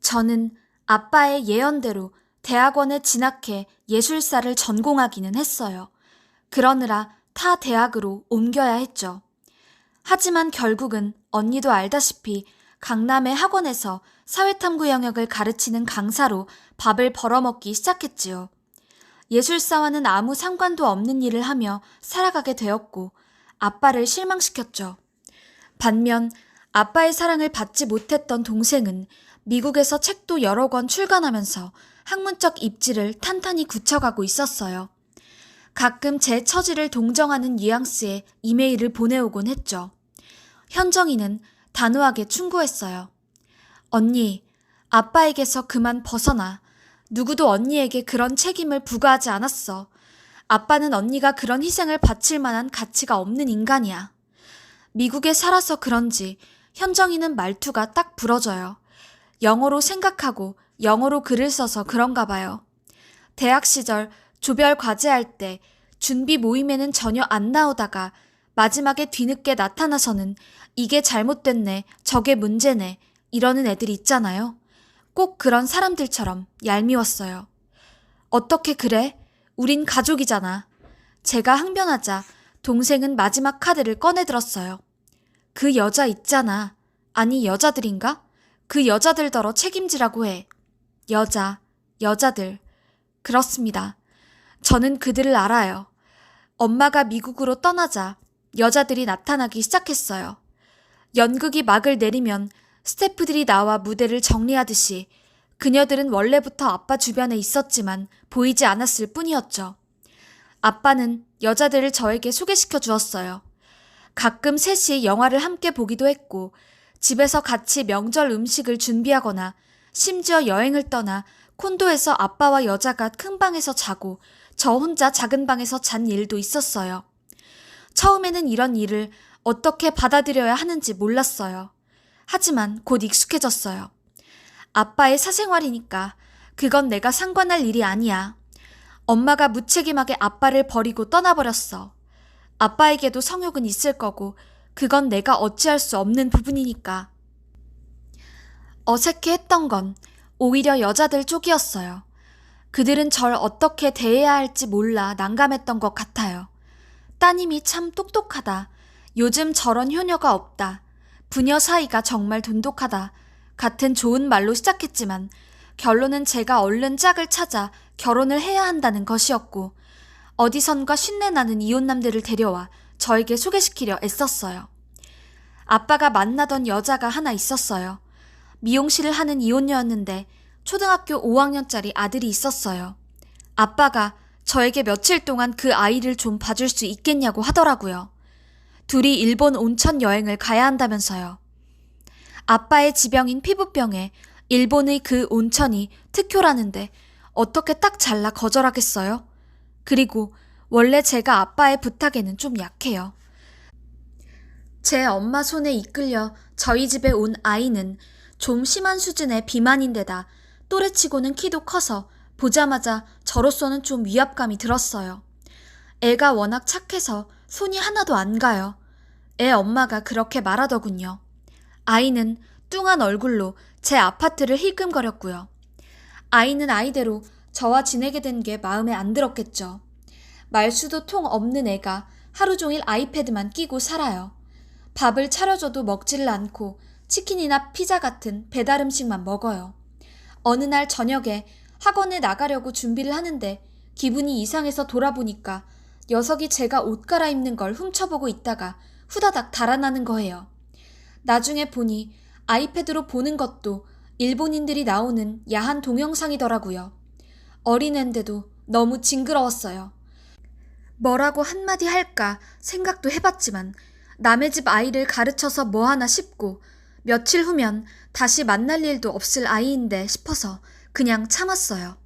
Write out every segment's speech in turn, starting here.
저는 아빠의 예언대로 대학원에 진학해 예술사를 전공하기는 했어요. 그러느라 타 대학으로 옮겨야 했죠. 하지만 결국은 언니도 알다시피 강남의 학원에서 사회탐구 영역을 가르치는 강사로 밥을 벌어먹기 시작했지요. 예술사와는 아무 상관도 없는 일을 하며 살아가게 되었고 아빠를 실망시켰죠. 반면 아빠의 사랑을 받지 못했던 동생은 미국에서 책도 여러 권 출간하면서 학문적 입지를 탄탄히 굳혀가고 있었어요. 가끔 제 처지를 동정하는 뉘앙스의 이메일을 보내오곤 했죠. 현정이는 단호하게 충고했어요. 언니, 아빠에게서 그만 벗어나. 누구도 언니에게 그런 책임을 부과하지 않았어. 아빠는 언니가 그런 희생을 바칠 만한 가치가 없는 인간이야. 미국에 살아서 그런지 현정이는 말투가 딱 부러져요. 영어로 생각하고 영어로 글을 써서 그런가 봐요. 대학 시절 조별 과제할 때 준비 모임에는 전혀 안 나오다가 마지막에 뒤늦게 나타나서는 이게 잘못됐네, 저게 문제네 이러는 애들 있잖아요. 꼭 그런 사람들처럼 얄미웠어요. 어떻게 그래? 우린 가족이잖아. 제가 항변하자 동생은 마지막 카드를 꺼내들었어요. 그 여자 있잖아. 아니 여자들인가? 그 여자들더러 책임지라고 해. 여자들. 그렇습니다. 저는 그들을 알아요. 엄마가 미국으로 떠나자 여자들이 나타나기 시작했어요. 연극이 막을 내리면 스태프들이 나와 무대를 정리하듯이 그녀들은 원래부터 아빠 주변에 있었지만 보이지 않았을 뿐이었죠. 아빠는 여자들을 저에게 소개시켜 주었어요. 가끔 셋이 영화를 함께 보기도 했고 집에서 같이 명절 음식을 준비하거나 심지어 여행을 떠나 콘도에서 아빠와 여자가 큰 방에서 자고 저 혼자 작은 방에서 잔 일도 있었어요. 처음에는 이런 일을 어떻게 받아들여야 하는지 몰랐어요. 하지만 곧 익숙해졌어요. 아빠의 사생활이니까 그건 내가 상관할 일이 아니야. 엄마가 무책임하게 아빠를 버리고 떠나버렸어. 아빠에게도 성욕은 있을 거고 그건 내가 어찌할 수 없는 부분이니까. 어색해했던 건 오히려 여자들 쪽이었어요. 그들은 절 어떻게 대해야 할지 몰라 난감했던 것 같아요. 따님이 참 똑똑하다. 요즘 저런 효녀가 없다. 부녀 사이가 정말 돈독하다. 같은 좋은 말로 시작했지만 결론은 제가 얼른 짝을 찾아 결혼을 해야 한다는 것이었고 어디선가 쉰내나는 이혼남들을 데려와 저에게 소개시키려 애썼어요. 아빠가 만나던 여자가 하나 있었어요. 미용실을 하는 이혼녀였는데 초등학교 5학년짜리 아들이 있었어요. 아빠가 저에게 며칠 동안 그 아이를 좀 봐줄 수 있겠냐고 하더라고요. 둘이 일본 온천 여행을 가야 한다면서요. 아빠의 지병인 피부병에 일본의 그 온천이 특효라는데 어떻게 딱 잘라 거절하겠어요? 그리고 원래 제가 아빠의 부탁에는 좀 약해요. 제 엄마 손에 이끌려 저희 집에 온 아이는 좀 심한 수준의 비만인데다 또래치고는 키도 커서 보자마자 저로서는 좀 위압감이 들었어요. 애가 워낙 착해서 손이 하나도 안 가요. 애 엄마가 그렇게 말하더군요. 아이는 뚱한 얼굴로 제 아파트를 힐끔거렸고요. 아이는 아이대로 저와 지내게 된 게 마음에 안 들었겠죠. 말수도 통 없는 애가 하루 종일 아이패드만 끼고 살아요. 밥을 차려줘도 먹지를 않고 치킨이나 피자 같은 배달 음식만 먹어요. 어느 날 저녁에 학원에 나가려고 준비를 하는데 기분이 이상해서 돌아보니까 녀석이 제가 옷 갈아입는 걸 훔쳐보고 있다가 후다닥 달아나는 거예요. 나중에 보니 아이패드로 보는 것도 일본인들이 나오는 야한 동영상이더라고요. 어린애인데도 너무 징그러웠어요. 뭐라고 한마디 할까 생각도 해봤지만 남의 집 아이를 가르쳐서 뭐하나 싶고 며칠 후면 다시 만날 일도 없을 아이인데 싶어서 그냥 참았어요.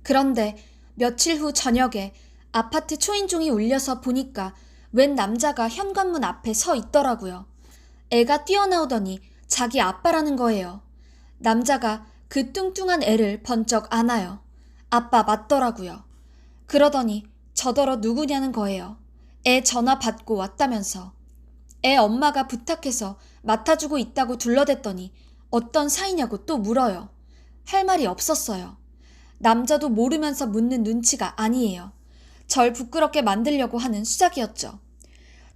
그런데 며칠 후 저녁에 아파트 초인종이 울려서 보니까 웬 남자가 현관문 앞에 서 있더라고요. 애가 뛰어나오더니 자기 아빠라는 거예요. 남자가 그 뚱뚱한 애를 번쩍 안아요. 아빠 맞더라고요. 그러더니 저더러 누구냐는 거예요. 애 전화 받고 왔다면서. 애 엄마가 부탁해서 맡아주고 있다고 둘러댔더니 어떤 사이냐고 또 물어요. 할 말이 없었어요. 남자도 모르면서 묻는 눈치가 아니에요. 절 부끄럽게 만들려고 하는 수작이었죠.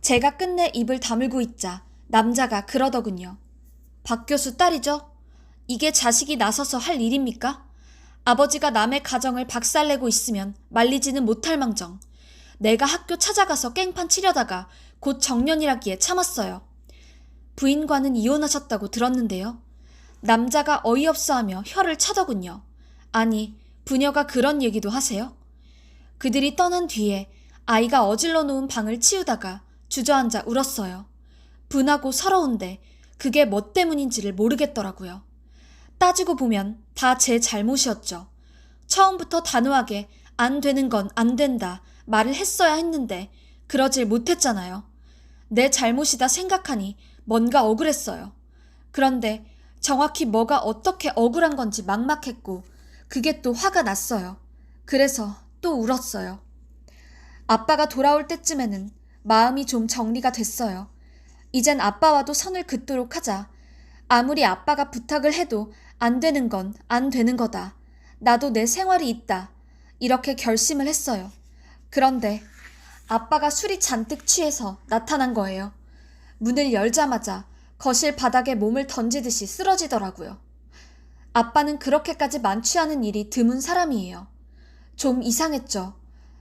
제가 끝내 입을 다물고 있자 남자가 그러더군요. 박 교수 딸이죠? 이게 자식이 나서서 할 일입니까? 아버지가 남의 가정을 박살내고 있으면 말리지는 못할 망정. 내가 학교 찾아가서 깽판 치려다가 곧 정년이라기에 참았어요. 부인과는 이혼하셨다고 들었는데요. 남자가 어이없어하며 혀를 차더군요. 아니, 부녀가 그런 얘기도 하세요? 그들이 떠난 뒤에 아이가 어질러 놓은 방을 치우다가 주저앉아 울었어요. 분하고 서러운데 그게 뭐 때문인지를 모르겠더라고요. 따지고 보면 다 제 잘못이었죠. 처음부터 단호하게 안 되는 건 안 된다 말을 했어야 했는데 그러질 못했잖아요. 내 잘못이다 생각하니 뭔가 억울했어요. 그런데 정확히 뭐가 어떻게 억울한 건지 막막했고 그게 또 화가 났어요. 그래서 또 울었어요. 아빠가 돌아올 때쯤에는 마음이 좀 정리가 됐어요. 이젠 아빠와도 선을 긋도록 하자. 아무리 아빠가 부탁을 해도 안 되는 건 안 되는 거다. 나도 내 생활이 있다. 이렇게 결심을 했어요. 그런데 아빠가 술이 잔뜩 취해서 나타난 거예요. 문을 열자마자 거실 바닥에 몸을 던지듯이 쓰러지더라고요. 아빠는 그렇게까지 만취하는 일이 드문 사람이에요. 좀 이상했죠.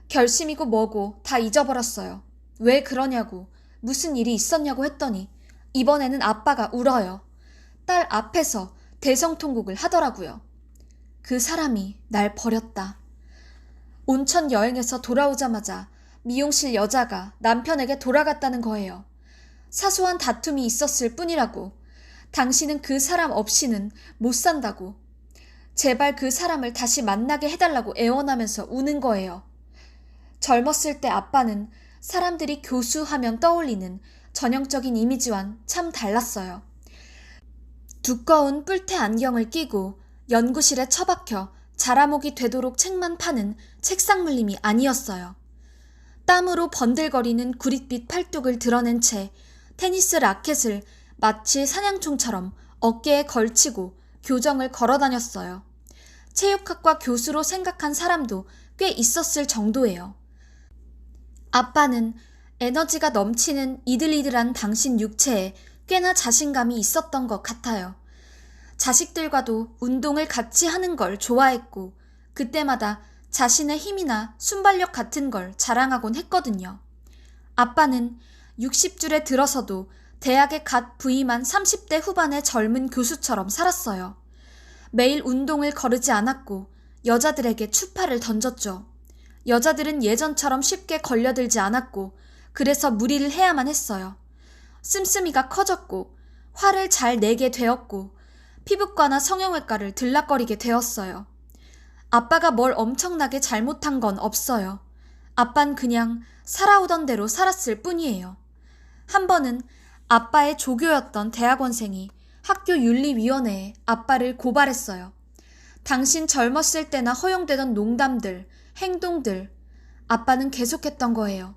결심이고 뭐고 다 잊어버렸어요. 왜 그러냐고, 무슨 일이 있었냐고 했더니 이번에는 아빠가 울어요. 딸 앞에서 대성통곡을 하더라고요. 그 사람이 날 버렸다. 온천 여행에서 돌아오자마자 미용실 여자가 남편에게 돌아갔다는 거예요. 사소한 다툼이 있었을 뿐이라고. 당신은 그 사람 없이는 못 산다고. 제발 그 사람을 다시 만나게 해달라고 애원하면서 우는 거예요. 젊었을 때 아빠는 사람들이 교수하면 떠올리는 전형적인 이미지와는 참 달랐어요. 두꺼운 뿔테 안경을 끼고 연구실에 처박혀 자라목이 되도록 책만 파는 책상 물림이 아니었어요. 땀으로 번들거리는 구릿빛 팔뚝을 드러낸 채 테니스 라켓을 마치 사냥총처럼 어깨에 걸치고 교정을 걸어 다녔어요. 체육학과 교수로 생각한 사람도 꽤 있었을 정도예요. 아빠는 에너지가 넘치는 이들이들한 당신 육체에 꽤나 자신감이 있었던 것 같아요. 자식들과도 운동을 같이 하는 걸 좋아했고 그때마다 자신의 힘이나 순발력 같은 걸 자랑하곤 했거든요. 아빠는 60줄에 들어서도 대학에 갓 부임한 30대 후반의 젊은 교수처럼 살았어요. 매일 운동을 거르지 않았고 여자들에게 추파를 던졌죠. 여자들은 예전처럼 쉽게 걸려들지 않았고 그래서 무리를 해야만 했어요. 씀씀이가 커졌고 화를 잘 내게 되었고 피부과나 성형외과를 들락거리게 되었어요. 아빠가 뭘 엄청나게 잘못한 건 없어요. 아빤 그냥 살아오던 대로 살았을 뿐이에요. 한 번은 아빠의 조교였던 대학원생이 학교 윤리위원회에 아빠를 고발했어요. 당신 젊었을 때나 허용되던 농담들, 행동들, 아빠는 계속했던 거예요.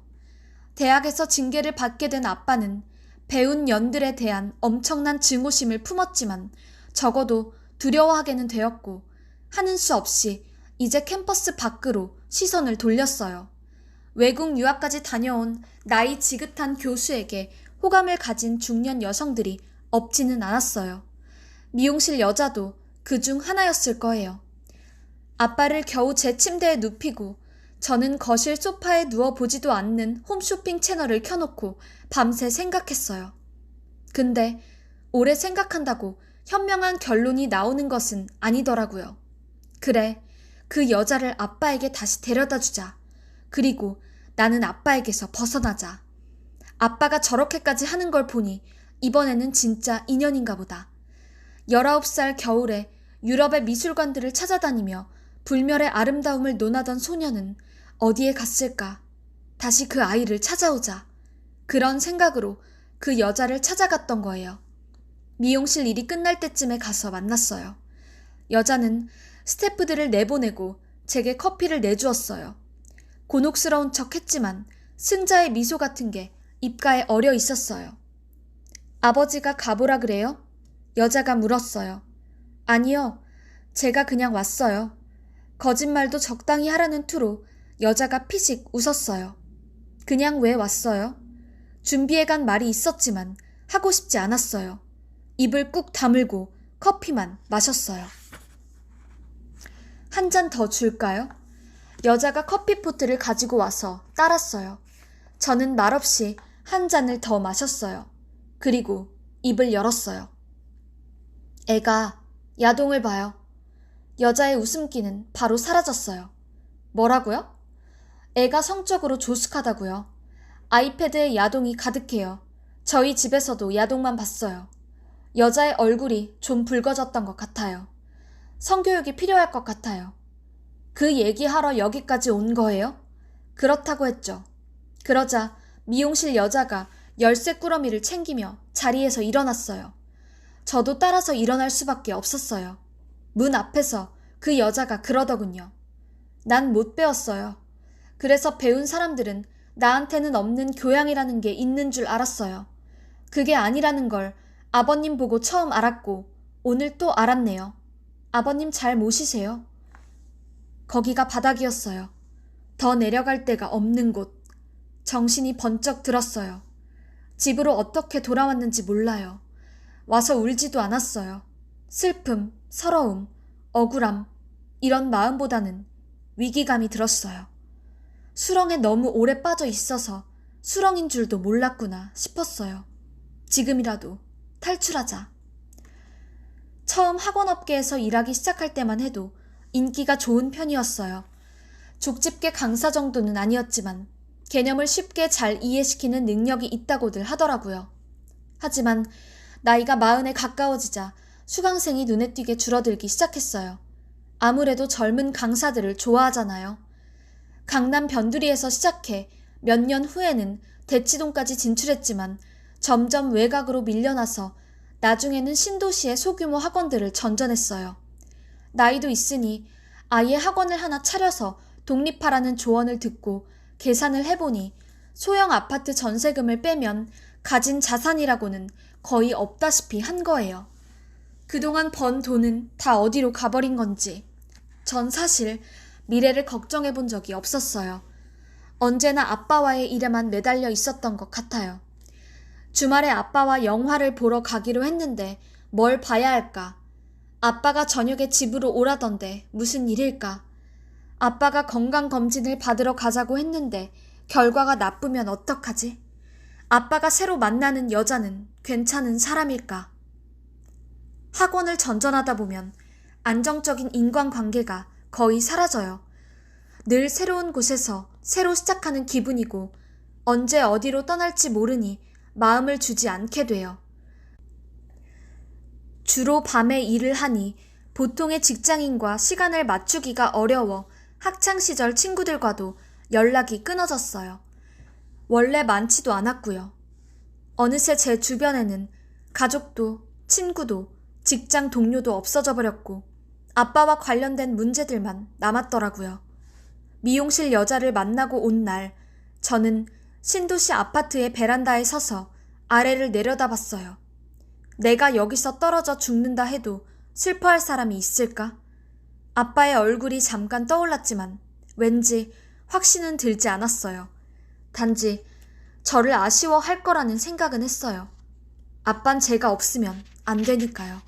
대학에서 징계를 받게 된 아빠는 배운 년들에 대한 엄청난 증오심을 품었지만 적어도 두려워하게는 되었고 하는 수 없이 이제 캠퍼스 밖으로 시선을 돌렸어요. 외국 유학까지 다녀온 나이 지긋한 교수에게 호감을 가진 중년 여성들이 없지는 않았어요. 미용실 여자도 그중 하나였을 거예요. 아빠를 겨우 제 침대에 눕히고 저는 거실 소파에 누워보지도 않는 홈쇼핑 채널을 켜놓고 밤새 생각했어요. 근데 오래 생각한다고 현명한 결론이 나오는 것은 아니더라고요. 그래, 그 여자를 아빠에게 다시 데려다 주자. 그리고 나는 아빠에게서 벗어나자. 아빠가 저렇게까지 하는 걸 보니 이번에는 진짜 인연인가 보다. 19살 겨울에 유럽의 미술관들을 찾아다니며 불멸의 아름다움을 논하던 소녀는 어디에 갔을까? 다시 그 아이를 찾아오자. 그런 생각으로 그 여자를 찾아갔던 거예요. 미용실 일이 끝날 때쯤에 가서 만났어요. 여자는 스태프들을 내보내고 제게 커피를 내주었어요. 곤혹스러운 척 했지만 승자의 미소 같은 게 입가에 어려 있었어요. 아버지가 가보라 그래요? 여자가 물었어요. 아니요. 제가 그냥 왔어요. 거짓말도 적당히 하라는 투로 여자가 피식 웃었어요. 그냥 왜 왔어요? 준비해간 말이 있었지만 하고 싶지 않았어요. 입을 꾹 다물고 커피만 마셨어요. 한 잔 더 줄까요? 여자가 커피포트를 가지고 와서 따랐어요. 저는 말없이 한 잔을 더 마셨어요. 그리고 입을 열었어요. 애가 야동을 봐요. 여자의 웃음기는 바로 사라졌어요. 뭐라고요? 애가 성적으로 조숙하다고요. 아이패드에 야동이 가득해요. 저희 집에서도 야동만 봤어요. 여자의 얼굴이 좀 붉어졌던 것 같아요. 성교육이 필요할 것 같아요. 그 얘기하러 여기까지 온 거예요? 그렇다고 했죠. 그러자 미용실 여자가 열쇠 꾸러미를 챙기며 자리에서 일어났어요. 저도 따라서 일어날 수밖에 없었어요. 문 앞에서 그 여자가 그러더군요. 난 못 배웠어요. 그래서 배운 사람들은 나한테는 없는 교양이라는 게 있는 줄 알았어요. 그게 아니라는 걸 아버님 보고 처음 알았고 오늘 또 알았네요. 아버님 잘 모시세요. 거기가 바닥이었어요. 더 내려갈 데가 없는 곳. 정신이 번쩍 들었어요. 집으로 어떻게 돌아왔는지 몰라요. 와서 울지도 않았어요. 슬픔, 서러움, 억울함, 이런 마음보다는 위기감이 들었어요. 수렁에 너무 오래 빠져 있어서 수렁인 줄도 몰랐구나 싶었어요. 지금이라도 탈출하자. 처음 학원업계에서 일하기 시작할 때만 해도 인기가 좋은 편이었어요. 족집게 강사 정도는 아니었지만 개념을 쉽게 잘 이해시키는 능력이 있다고들 하더라고요. 하지만 나이가 40에 가까워지자 수강생이 눈에 띄게 줄어들기 시작했어요. 아무래도 젊은 강사들을 좋아하잖아요. 강남 변두리에서 시작해 몇 년 후에는 대치동까지 진출했지만 점점 외곽으로 밀려나서 나중에는 신도시의 소규모 학원들을 전전했어요. 나이도 있으니 아예 학원을 하나 차려서 독립하라는 조언을 듣고 계산을 해보니 소형 아파트 전세금을 빼면 가진 자산이라고는 거의 없다시피 한 거예요. 그동안 번 돈은 다 어디로 가버린 건지 전 사실 미래를 걱정해 본 적이 없었어요. 언제나 아빠와의 일에만 매달려 있었던 것 같아요. 주말에 아빠와 영화를 보러 가기로 했는데 뭘 봐야 할까? 아빠가 저녁에 집으로 오라던데 무슨 일일까? 아빠가 건강검진을 받으러 가자고 했는데 결과가 나쁘면 어떡하지? 아빠가 새로 만나는 여자는 괜찮은 사람일까? 학원을 전전하다 보면 안정적인 인간관계가 거의 사라져요. 늘 새로운 곳에서 새로 시작하는 기분이고 언제 어디로 떠날지 모르니 마음을 주지 않게 돼요. 주로 밤에 일을 하니 보통의 직장인과 시간을 맞추기가 어려워 학창시절 친구들과도 연락이 끊어졌어요. 원래 많지도 않았고요. 어느새 제 주변에는 가족도 친구도 직장 동료도 없어져 버렸고 아빠와 관련된 문제들만 남았더라고요. 미용실 여자를 만나고 온 날 저는 신도시 아파트의 베란다에 서서 아래를 내려다봤어요. 내가 여기서 떨어져 죽는다 해도 슬퍼할 사람이 있을까? 아빠의 얼굴이 잠깐 떠올랐지만 왠지 확신은 들지 않았어요. 단지 저를 아쉬워할 거라는 생각은 했어요. 아빤 제가 없으면 안 되니까요.